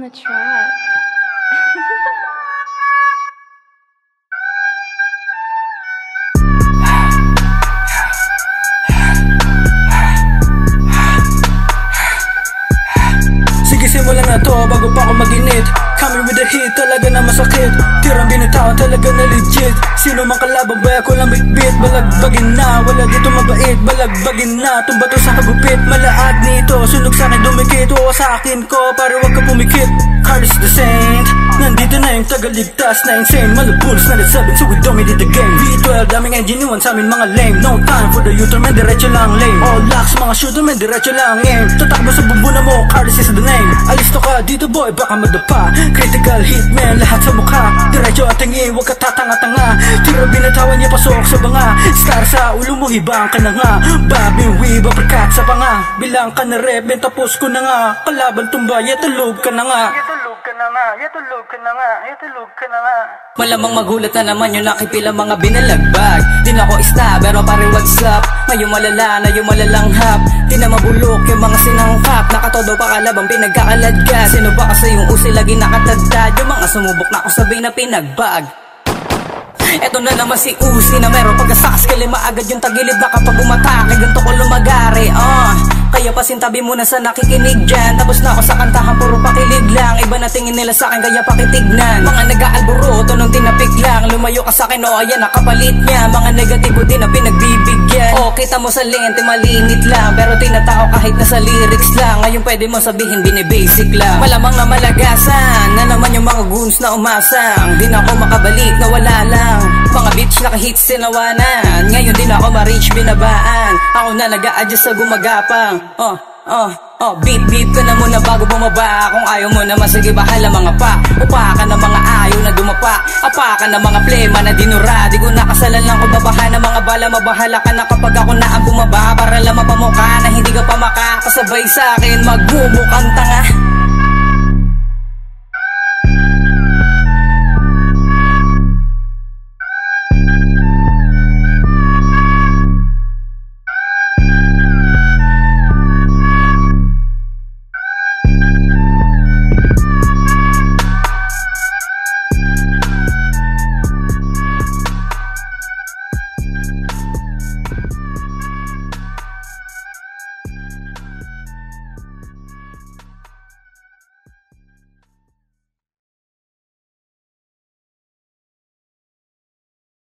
the track. Sige, simulan na to bago pa ako maginit. Coming with the heat, talaga na masakit. Tirang binitawan, talaga na legit. Sino mang kalaban, ba ako lang bitbit. Balagbagin na, wala dito mabait. Balagbagin na, tumba to sa kagupit. Malaad nito, sunog sana'y dumikit. Oo sa akin ko, para wag ka pumikit. Carlos the Saint, nandito na yung tagaligtas na insane. Malabuns na nagsabit, so we dominate the game. V12, daming engine iwan sa amin mga lame. No time for the U-turn, man, diretso lang lane. All locks, mga shooter, man, diretso lang aim. Tatakbo sa bumbunan mo, Carlos is the name. Alisto ka dito boy, baka madapa. Critical hit man, lahat sa mukha. Diretso at tingin, huwag ka tatanga-tanga. Tira binatawan niya, pasok sa banga. Star sa ulo mo, hibang ka na nga. Babing weave, uppercut sa panga. Bilang ka na rep, ben tapos ko na nga. Kalaban tumba, yatulog ka na nga. Yatulog ka na nga, yatulog ka na nga, yatulog ka na nga. Malamang magulat na naman yung nakipila mga binalagbag. Di na ako isna, pero parang what's up. Ngayong malala na yung malalanghap. Di na mabulok yung mga sinangkap. Nakatodo pa kalabang pinagkakalad ka. Sino ba kasi yung usi lagi nakatagtad? Yung mga sumubok na ako sabay na pinagbag. Eto na naman si Uzi na meron pagkasakas kalima agad yung tagilid na kapag umatake. Ganto ko lumagari, kaya pasintabi muna sa nakikinig dyan. Tapos na ako sa kantahan, puro pakilig lang. Iba na tingin nila sa akin, kaya pakitignan. Mga nag-aalboroto nung tinapik lang. Lumayo ka sa akin, ayan nakapalit niya. Mga negatibo din na pinagbibigyan. Kita mo sa lente, malinit lang. Pero tinatao kahit na sa lyrics lang. Ngayon pwede mo sabihin, binibasic lang. Malamang na malagasan na naman yung mga goons na umasang. Di na ako makabalik, nawala lang. Mga bitch naka-hits tinawanan. Ngayon din ako ma-reach binabaan. Ako na nag-a-adjust sa gumagapang. Beat ka na muna bago bumaba. Kung ayaw mo naman, sige bahala mga pa. Upa ka na mga ayaw na dumapa. Apa ka na mga plema na dinura. Di ko nakasalan lang ko babaha na mga bala. Mabahala ka na kapag ako na ang bumaba. Para lang mapamukha na hindi ka pa makakasabay sa akin. Magmumukhang tanga.